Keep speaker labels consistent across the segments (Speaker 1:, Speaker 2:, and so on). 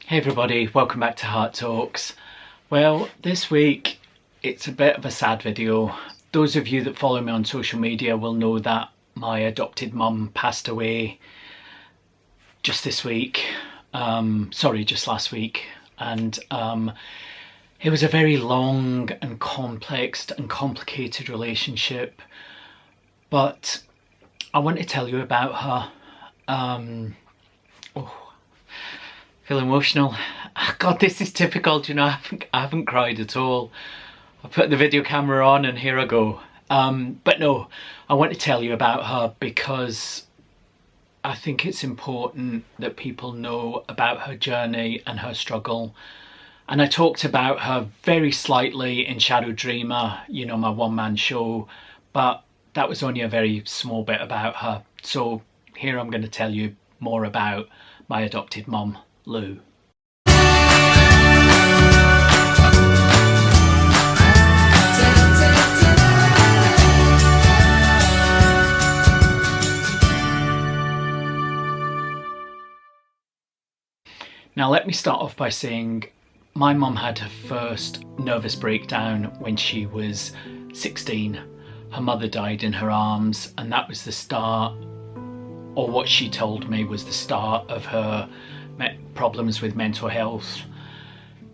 Speaker 1: Hey everybody, welcome back to Hart Talks. Well, this week it's a bit of a sad video. Those of you that follow me on social media will know that my adopted mum passed away just this week. Just last week. And it was a very long and complex and complicated relationship. But I want to tell you about her. Feel emotional. God, this is typical. Do you know, I haven't cried at all. I put the video camera on and here I go. But no, I want to tell you about her because I think it's important that people know about her journey and her struggle. And I talked about her very slightly in Shadow Dreamer, you know, my one-man show, but that was only a very small bit about her. So here I'm going to tell you more about my adopted mum, Lou. Now let me start off by saying my mum had her first nervous breakdown when she was 16. Her mother died in her arms, and that was the start, or what she told me was the start of her problems with mental health.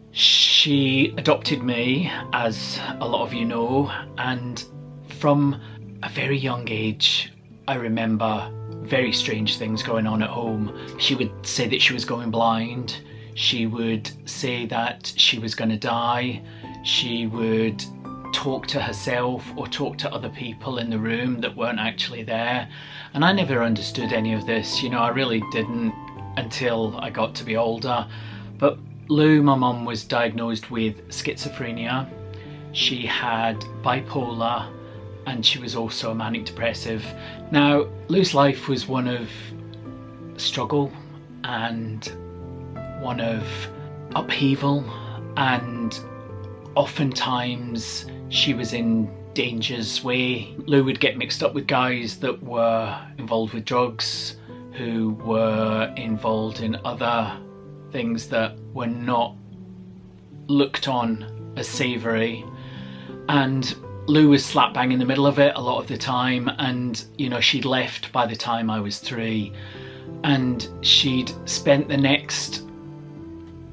Speaker 1: She adopted me, as a lot of you know, and from a very young age I remember very strange things going on at home. She would say that she was going blind. She would say that she was going to die. She would talk to herself or talk to other people in the room that weren't actually there. And I never understood any of this, you know, I really didn't until I got to be older. But Lou, my mum, was diagnosed with schizophrenia. She had bipolar, and she was also a manic depressive. Now, Lou's life was one of struggle and one of upheaval, and oftentimes she was in danger's way. Lou would get mixed up with guys that were involved with drugs, who were involved in other things that were not looked on as savoury. And Lou was slap bang in the middle of it a lot of the time, and you know, she'd left by the time I was 3, and she'd spent the next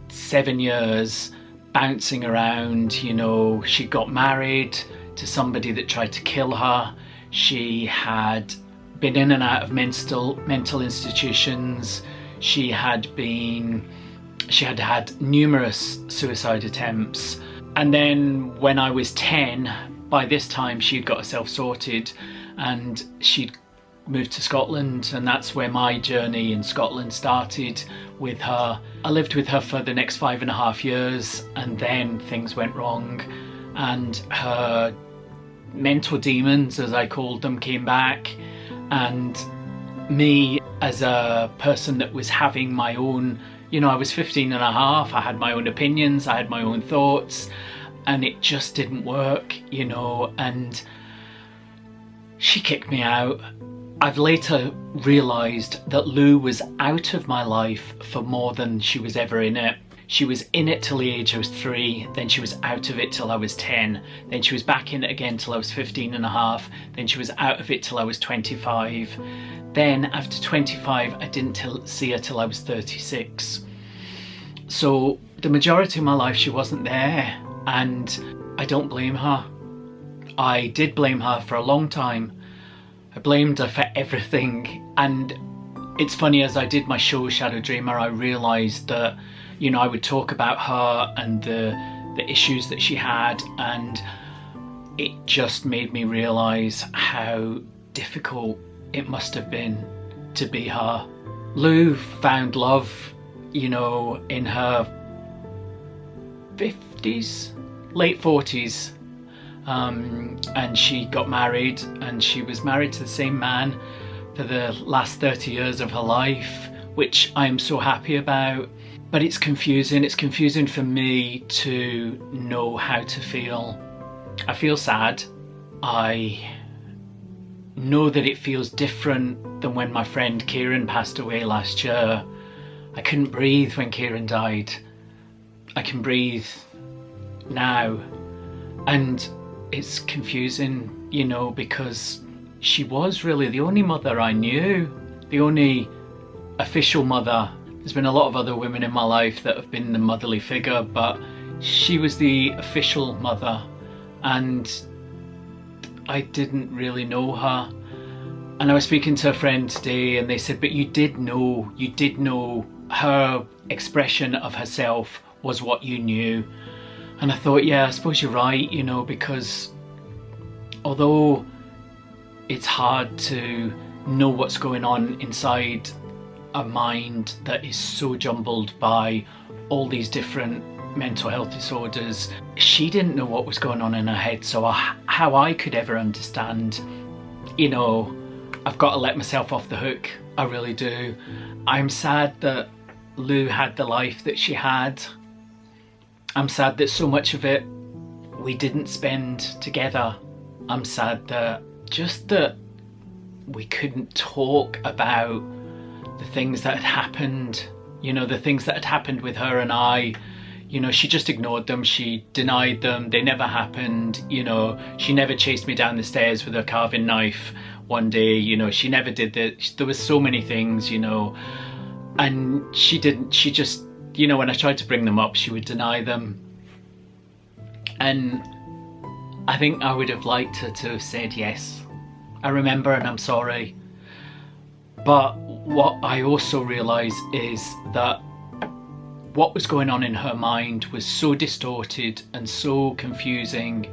Speaker 1: 7 years bouncing around. You know, she got married to somebody that tried to kill her. She had been in and out of mental institutions. She had had numerous suicide attempts. And then when I was 10, by this time she'd got herself sorted and she'd moved to Scotland, and that's where my journey in Scotland started with her. I lived with her for the next 5.5 years, and then things went wrong, and her mental demons, as I called them, came back. And me, as a person that was having my own, you know, I was 15 and a half, I had my own opinions, I had my own thoughts, and it just didn't work, you know, and she kicked me out. I've later realised that Lou was out of my life for more than she was ever in it. She was in it till the age I was 3, then she was out of it till I was 10, then she was back in it again till I was 15 and a half, then she was out of it till I was 25. Then after 25, I didn't see her till I was 36. So the majority of my life she wasn't there, and I don't blame her. I did blame her for a long time. I blamed her for everything, and it's funny, as I did my show Shadow Dreamer, I realised that, you know, I would talk about her and the issues that she had, and it just made me realise how difficult it must have been to be her. Lou found love, you know, in her 50s, late 40s. And she got married, and she was married to the same man for the last 30 years of her life, which I am so happy about. But it's confusing for me to know how to feel. I feel sad. I know that it feels different than when my friend Kieran passed away last year. I couldn't breathe when Kieran died. I can breathe now. And it's confusing, you know, because she was really the only mother I knew, the only official mother. There's been a lot of other women in my life that have been the motherly figure, but she was the official mother, and I didn't really know her. And I was speaking to a friend today and they said, but you did know her expression of herself was what you knew. And I thought, yeah, I suppose you're right, you know, because although it's hard to know what's going on inside a mind that is so jumbled by all these different mental health disorders, she didn't know what was going on in her head. So how I could ever understand, you know, I've got to let myself off the hook. I really do. I'm sad that Lou had the life that she had. I'm sad that so much of it we didn't spend together. I'm sad that we couldn't talk about the things that had happened, you know, the things that had happened with her and I. You know, she just ignored them, she denied them, they never happened, you know. She never chased me down the stairs with a carving knife one day, you know, she never did that. There was so many things, you know, and she just, you know, when I tried to bring them up, she would deny them. And I think I would have liked her to have said, yes, I remember and I'm sorry. But what I also realise is that what was going on in her mind was so distorted and so confusing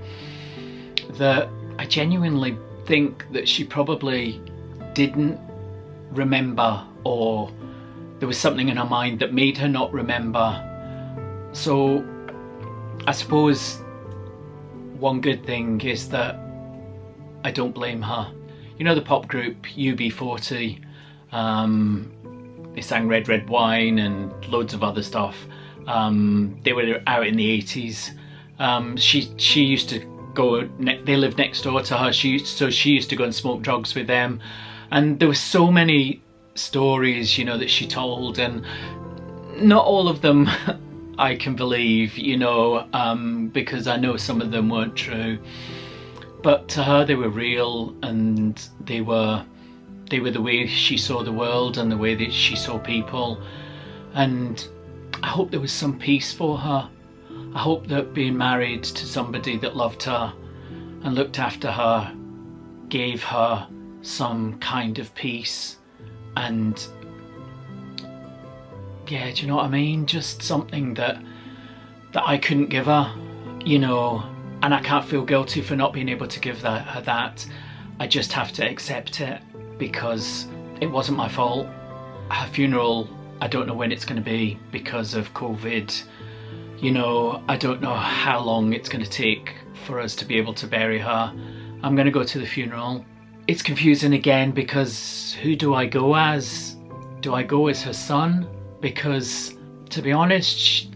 Speaker 1: that I genuinely think that she probably didn't remember, or there was something in her mind that made her not remember. So I suppose one good thing is that I don't blame her. You know the pop group UB40, they sang Red Red Wine and loads of other stuff. They were out in the 80s. She used to go, they lived next door to her, so she used to go and smoke drugs with them. And there were so many stories, you know, that she told, and not all of them I can believe, you know, because I know some of them weren't true. But to her they were real, and they were the way she saw the world and the way that she saw people. And I hope there was some peace for her. I hope that being married to somebody that loved her and looked after her gave her some kind of peace. And yeah, do you know what I mean? Just something that I couldn't give her, you know, and I can't feel guilty for not being able to give her that. I just have to accept it, because it wasn't my fault. Her funeral, I don't know when it's going to be because of COVID. You know, I don't know how long it's going to take for us to be able to bury her. I'm going to go to the funeral. It's confusing again, because who do I go as? Do I go as her son? Because, to be honest,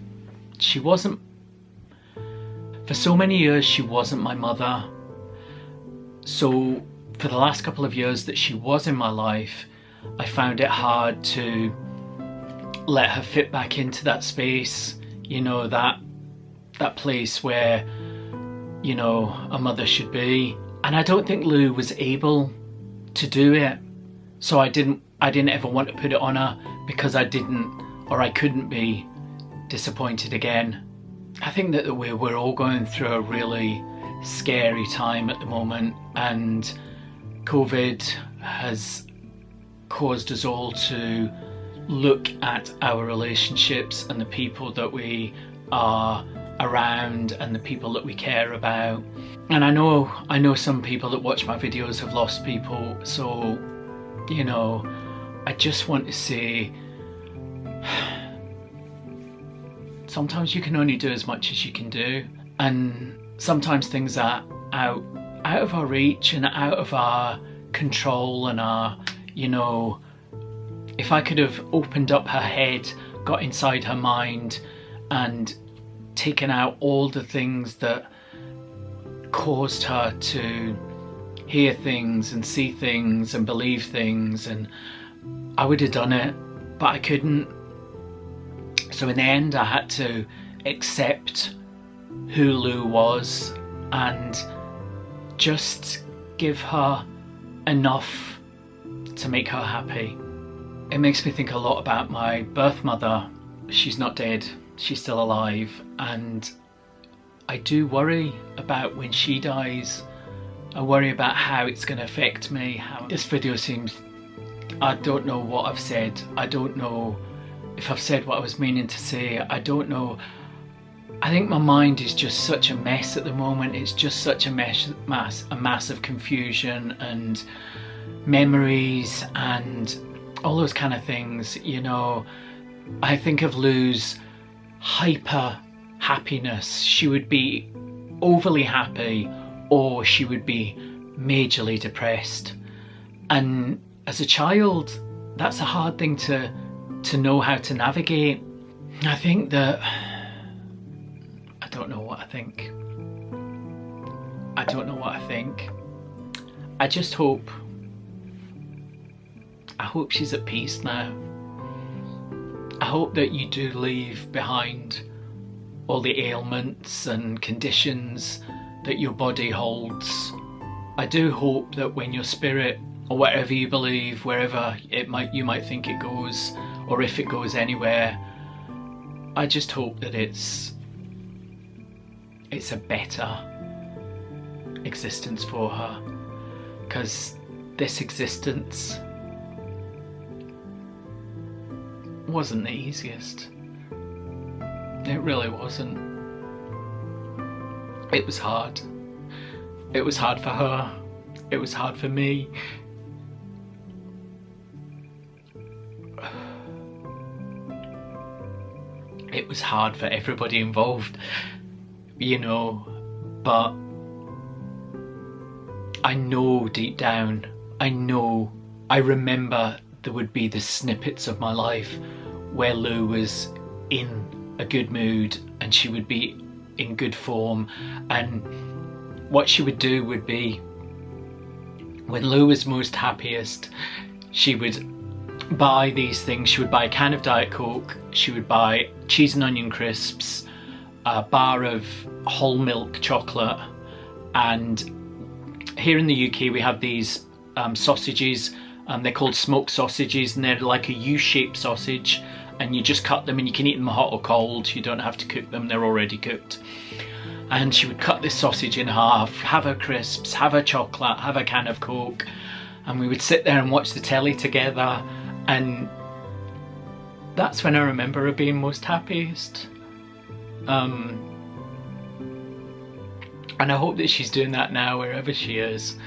Speaker 1: she wasn't, for so many years she wasn't my mother. So for the last couple of years that she was in my life, I found it hard to let her fit back into that space, you know, that place where, you know, a mother should be. And I don't think Lou was able to do it. So I didn't ever want to put it on her, because I couldn't be disappointed again. I think that we're all going through a really scary time at the moment, and COVID has caused us all to look at our relationships and the people that we are around and the people that we care about. And I know some people that watch my videos have lost people, so, you know, I just want to say, sometimes you can only do as much as you can do, and sometimes things are out of our reach and out of our control and our, you know, if I could have opened up her head, got inside her mind and taken out all the things that caused her to hear things and see things and believe things, and I would have done it, but I couldn't. So in the end, I had to accept who Lou was and just give her enough to make her happy. It makes me think a lot about my birth mother. She's not dead, she's still alive, and I do worry about when she dies. I worry about how it's going to affect me. How this video seems, I don't know what I've said. I don't know if I've said what I was meaning to say. I don't know. I think my mind is just such a mess at the moment. It's just such a mass of confusion and memories and all those kind of things, you know. I think of Lou's hyper happiness. She would be overly happy or she would be majorly depressed. And as a child, that's a hard thing to know how to navigate. I think that, I don't know what I think. I don't know what I think. I just hope, I hope she's at peace now. I hope that you do leave behind all the ailments and conditions that your body holds. I do hope that when your spirit, or whatever you believe, wherever you might think it goes, or if it goes anywhere, I just hope that it's a better existence for her, because this existence wasn't the easiest. It really wasn't. It was hard. It was hard for her. It was hard for me. It was hard for everybody involved, you know, but I know deep down, I remember there would be the snippets of my life where Lou was in a good mood and she would be in good form, and what she would do would be, when Lou was most happiest, she would buy these things. She would buy a can of Diet Coke, she would buy cheese and onion crisps, a bar of whole milk chocolate, and here in the UK we have these sausages, they're called smoked sausages, and they're like a U-shaped sausage, and you just cut them and you can eat them hot or cold. You don't have to cook them, they're already cooked. And she would cut this sausage in half, have her crisps, have her chocolate, have a can of Coke, and we would sit there and watch the telly together, and that's when I remember her being most happiest. And I hope that she's doing that now wherever she is.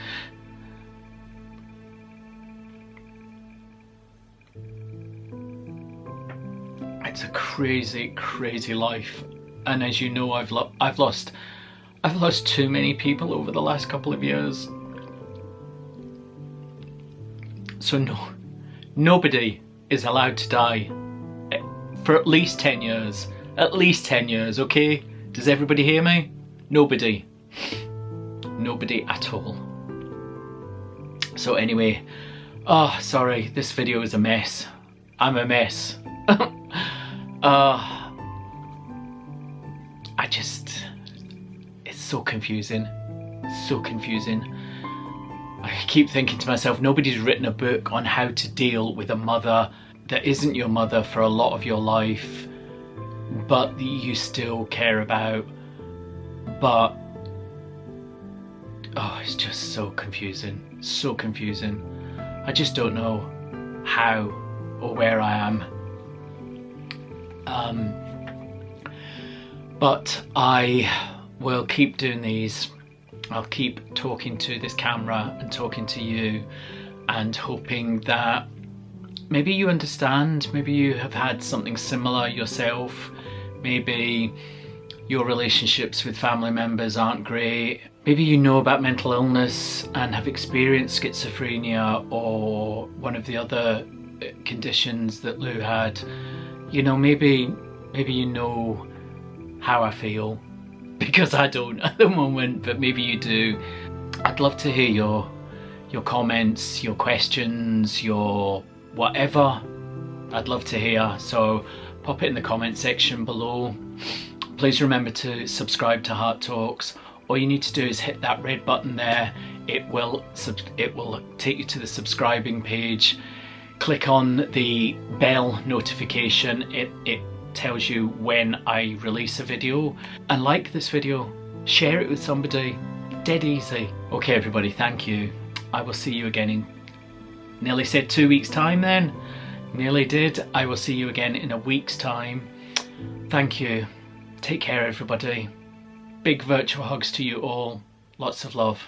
Speaker 1: It's a crazy, crazy life, and as you know, I've lost too many people over the last couple of years. So nobody is allowed to die for at least 10 years. At least 10 years, okay? Does everybody hear me? Nobody. Nobody at all. So anyway, oh, sorry, this video is a mess. I'm a mess. It's so confusing, so confusing. I keep thinking to myself, nobody's written a book on how to deal with a mother that isn't your mother for a lot of your life, but that you still care about. But, oh, it's just so confusing, so confusing. I just don't know how or where I am. But I will keep doing these. I'll keep talking to this camera and talking to you, and hoping that maybe you understand, maybe you have had something similar yourself, maybe your relationships with family members aren't great, maybe you know about mental illness and have experienced schizophrenia or one of the other conditions that Lou had. You know, maybe you know how I feel, because I don't at the moment, but maybe you do. I'd love to hear your comments, your questions, your whatever. I'd love to hear. So pop it in the comment section below. Please remember to subscribe to Hart Talks. All you need to do is hit that red button there. It will take you to the subscribing page. Click on the bell notification. It tells you when I release a video. And like this video, share it with somebody. Dead easy. Okay everybody, thank you. I will see you again in, nearly said 2 weeks time then. Nearly did. I will see you again in a week's time. Thank you. Take care everybody. Big virtual hugs to you all. Lots of love.